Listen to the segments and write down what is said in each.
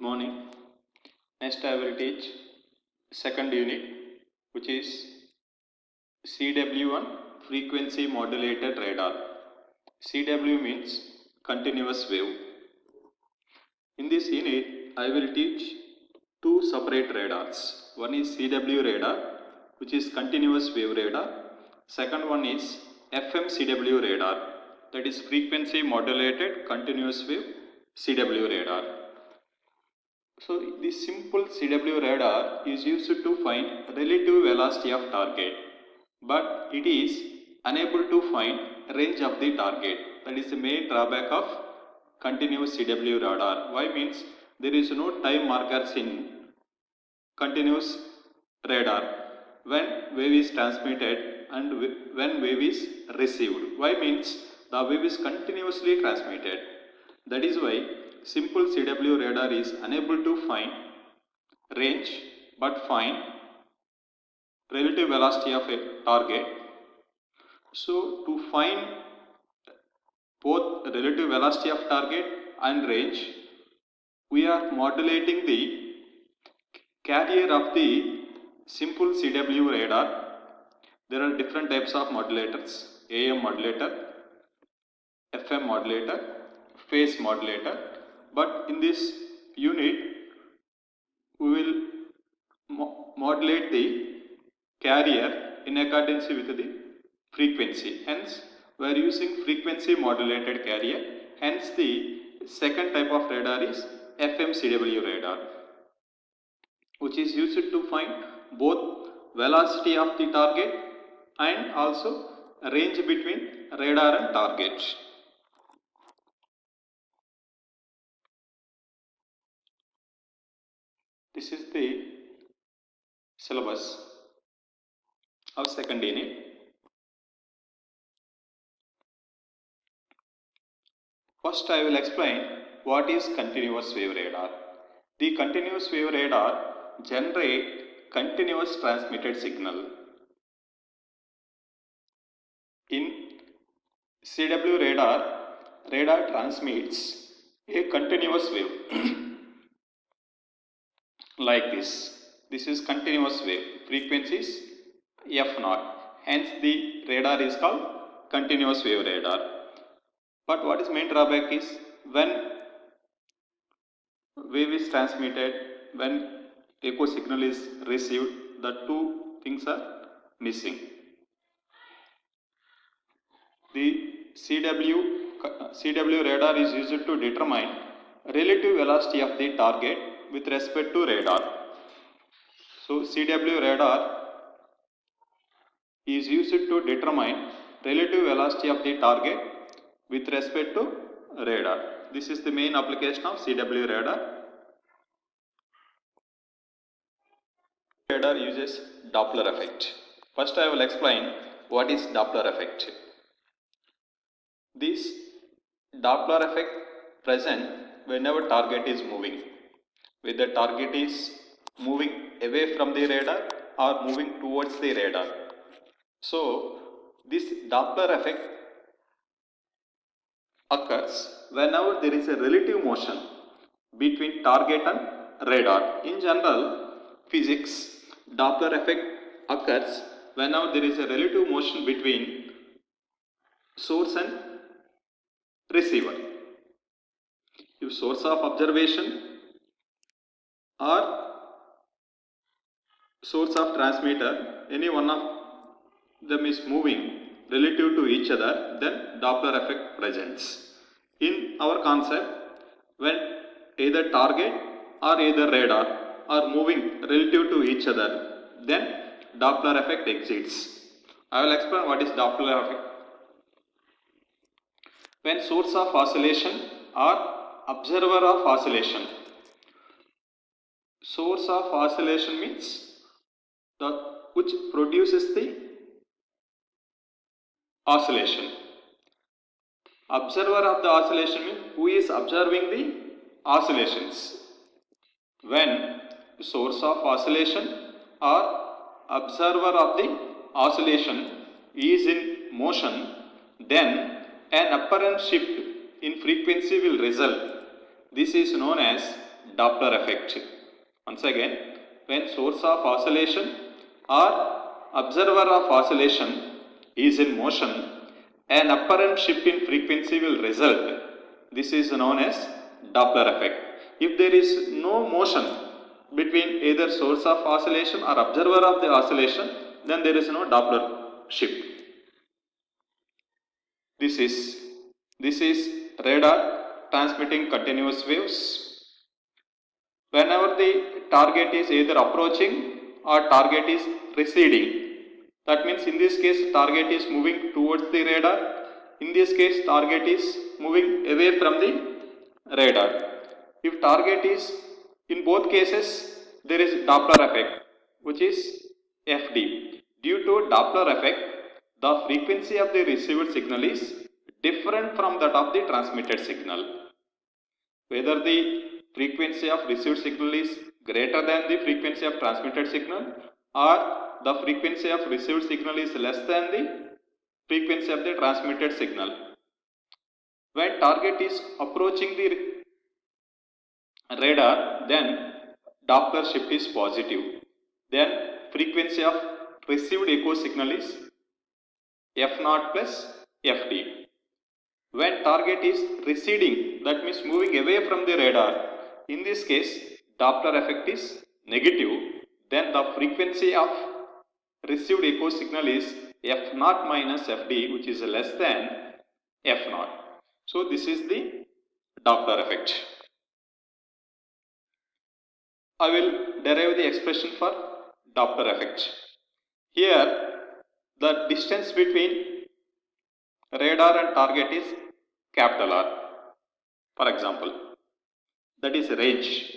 morning. Next I will teach second unit, which is CW1 frequency modulated radar. CW means continuous wave. In this unit I will teach two separate radars. One is CW radar, which is continuous wave radar. Second one is FM CW radar, that is frequency modulated continuous wave CW radar. So this simple CW radar is used to find relative velocity of target, but it is unable to find range of the target. That is the main drawback of continuous CW radar. Why means there is no time markers in continuous radar when wave is transmitted and when wave is received. Why means the wave is continuously transmitted. That is why simple CW radar is unable to find range but find relative velocity of a target. So to find both relative velocity of target and range, we are modulating the carrier of the simple CW radar. There are different types of modulators: AM modulator, FM modulator, phase modulator. But in this unit we will modulate the carrier in accordance with the frequency. Hence we are using frequency modulated carrier. Hence the second type of radar is FM CW radar, which is used to find both velocity of the target and also range between radar and target. This is the syllabus of second unit. First I will explain what is continuous wave radar. The continuous wave radar generate continuous transmitted signal. In CW radar, radar transmits a continuous wave like this. This is continuous wave, frequency is F0. Hence the radar is called continuous wave radar. But what is main drawback is when wave is transmitted, when echo signal is received, the two things are missing. The CW radar is used to determine relative velocity of the target with respect to radar. So CW radar is used to determine relative velocity of the target with respect to radar. This is the main application of CW radar. Radar uses Doppler effect. First I will explain what is Doppler effect. This Doppler effect present whenever target is moving. Whether target is moving away from the radar or moving towards the radar. So this Doppler effect occurs whenever there is a relative motion between target and radar. In general physics, Doppler effect occurs whenever there is a relative motion between source and receiver. If source of observation or source of transmitter, any one of them is moving relative to each other, then Doppler effect presents. In our concept, when either target or either radar are moving relative to each other, then Doppler effect exists. I will explain what is Doppler effect. When source of oscillation or observer of oscillation. Source of oscillation means which produces the oscillation. Observer of the oscillation means who is observing the oscillations. When source of oscillation or observer of the oscillation is in motion, then an apparent shift in frequency will result. This is known as Doppler effect. Once again, when source of oscillation or observer of oscillation is in motion, an apparent shift in frequency will result. This is known as Doppler effect. If there is no motion between either source of oscillation or observer of the oscillation, then there is no Doppler shift. This is radar transmitting continuous waves. Whenever the target is either approaching or target is receding, that means in this case target is moving towards the radar, in this case target is moving away from the radar. If target is, in both cases there is Doppler effect, which is FD. Due to Doppler effect, the frequency of the received signal is different from that of the transmitted signal. Whether the frequency of received signal is greater than the frequency of transmitted signal, or the frequency of received signal is less than the frequency of the transmitted signal. When target is approaching the radar, then Doppler shift is positive. Then frequency of received echo signal is F0 plus Fd. When target is receding, that means moving away from the radar, in this case Doppler effect is negative, then the frequency of received echo signal is F0 minus Fd, which is less than F0. So this is the Doppler effect. I will derive the expression for Doppler effect. Here the distance between radar and target is capital R. For example, that is range,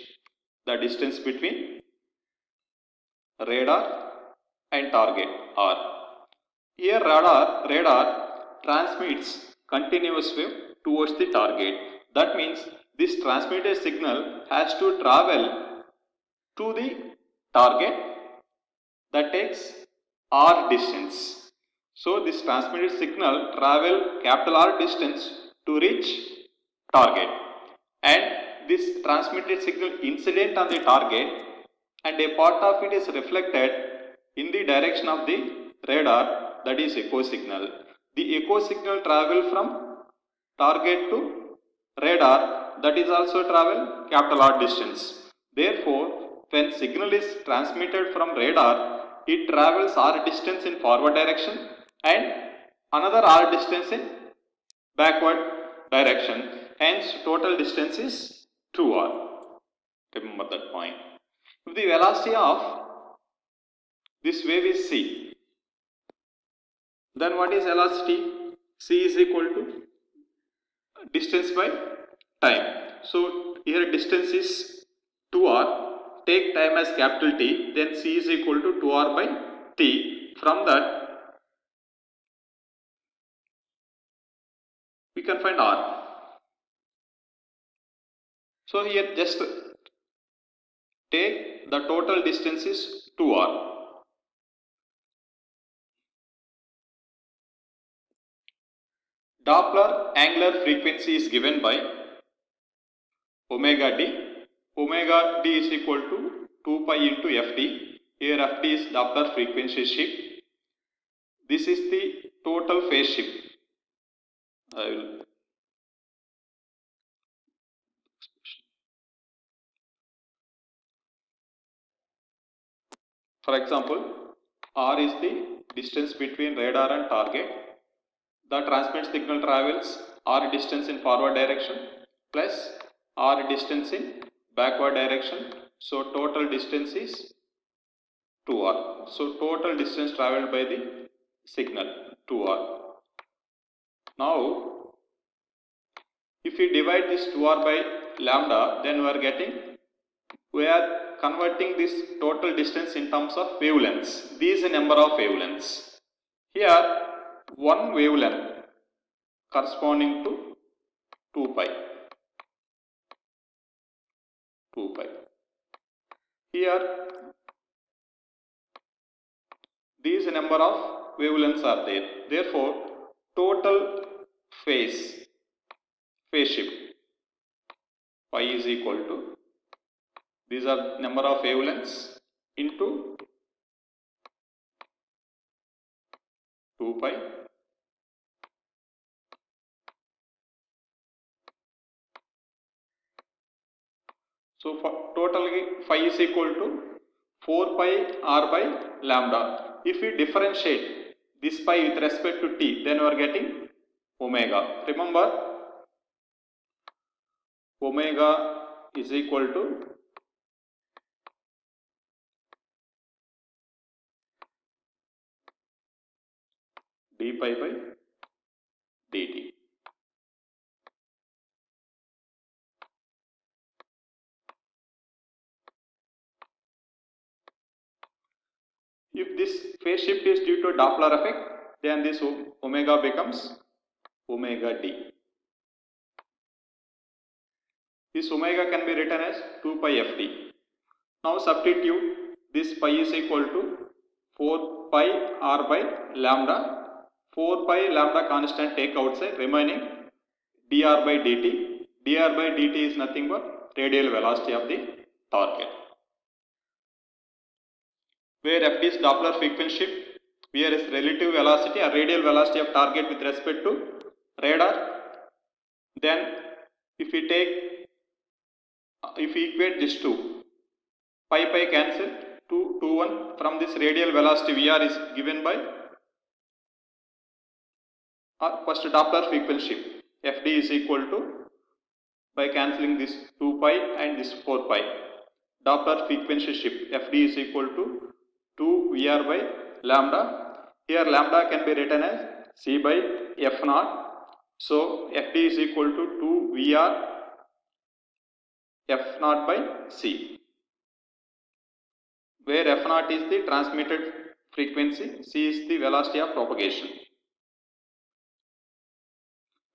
the distance between radar and target R. Here radar transmits continuous wave towards the target. That means this transmitted signal has to travel to the target, that takes R distance. So this transmitted signal travel capital R distance to reach target, and this transmitted signal incident on the target, and a part of it is reflected in the direction of the radar, that is echo signal. The echo signal travel from target to radar, that is also travel capital R distance. Therefore, when signal is transmitted from radar, it travels R distance in forward direction and another R distance in backward direction. Hence, total distance is 2R. Remember that point. If the velocity of this wave is c, then what is velocity? C is equal to distance by time. So here distance is 2R. Take time as capital T, then C is equal to 2R by T. From that we can find R. So here just take the total distance is 2R. Doppler angular frequency is given by omega d. Omega d is equal to 2 pi into Fd. Here Fd is Doppler frequency shift. This is the total phase shift. For example, R is the distance between radar and target. The transmit signal travels R distance in forward direction plus R distance in backward direction. So total distance is 2R. So total distance travelled by the signal 2R. Now if we divide this 2R by lambda, then we are converting this total distance in terms of wavelengths. These are number of wavelengths. Here one wavelength corresponding to 2 pi. Here these number of wavelengths are there. Therefore, total phase shift phi is equal to these are number of wavelengths into 2 pi. So for totally phi is equal to 4 pi r by lambda. If we differentiate this pi with respect to t, then we are getting omega. Remember, omega is equal to d pi by dt. If this phase shift is due to Doppler effect, then this omega becomes omega d. This omega can be written as 2 pi fd. Now substitute this pi is equal to 4 pi r by lambda. 4 pi lambda constant take outside, remaining dr by dt. dr by dt is nothing but radial velocity of the target. Where fd is Doppler frequency shift, where is relative velocity or radial velocity of target with respect to radar. Then if we equate this two, pi cancel, 2 1 from this radial velocity Vr is given by first Doppler frequency shift. Fd is equal to, by cancelling this 2 pi and this 4 pi, Doppler frequency shift Fd is equal to 2 Vr by lambda. Here lambda can be written as C by F naught. So Fd is equal to 2 Vr F naught by C, where F naught is the transmitted frequency, C is the velocity of propagation.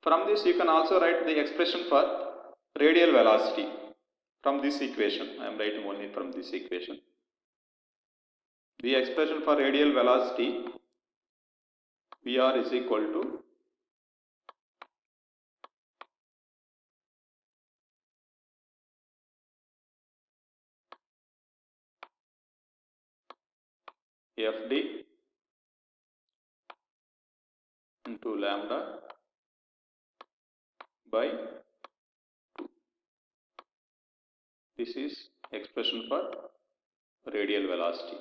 From this you can also write the expression for radial velocity from this equation. I am writing only from this equation. The expression for radial velocity Vr is equal to Fd into lambda by 2. This is expression for radial velocity.